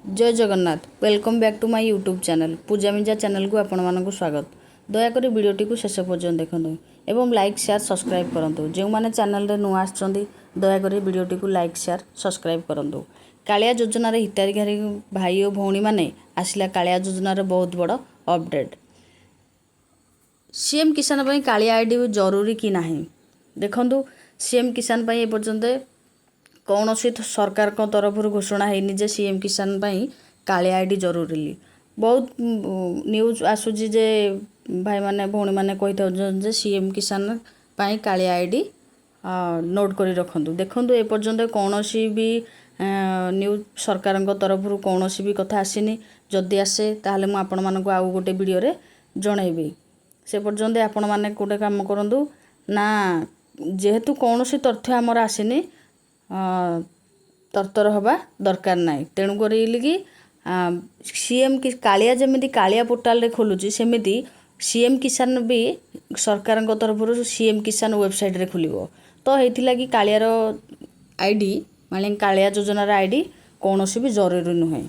जय Jagannath welcome back to my YouTube channel Puja Minja channel को आपण मानक स्वागत। दयाकोरी वीडियोटी को शेष पर्यंत देखते एवं लाइक शेयर सब्सक्राइब करूँ। जो मैंने चैनल रे नुआ आछंती दयाकोरी वीडियोटी को लाइक शेयर सब्सक्राइब करूँ। कालिया योजन हिताधिकारी भाई और भौणी मैंने आसला कालिया योजन बहुत बड़ अपडेट। सीएम किसान पर कालिया आईडी जरूरी कि नहीं देखु। सीएम किसान पर एपर्यंत कौन सी सरकार तरफ घोषणा है जे सीएम किसान पाई कालिया आईडी जरूरी। बहुत न्यूज आसूजी जे भाई माने भौणी माने कही था सीएम किसान पाई कालिया आईडी नोट करी रखंतु। देखंतु एपर्यंत कौन सी भी न्यूज सरकार तरफ कौन सी भी कथा आसीनी। जदि आसे ताहले मु आपण मानकु आउ गोटे वीडियो रे जणैबी। से पर्यंत आपण माने गोटे काम करंतु ना जेहेतु कौन सी तथ्य आमर आसीनी तरतर हवा दरकार नाई। तेणु कि सीएम कि कालिया जमी कालिया पोर्टाल रे खोलुची सेमिति सीएम किसान भी सरकार तरफ सीएम किसान वेबसाइट रे खोलिबो। तो हेतिला कि कालियार आईडी माने कालिया योजनार आईडी कौन भी जरूरी नुहे।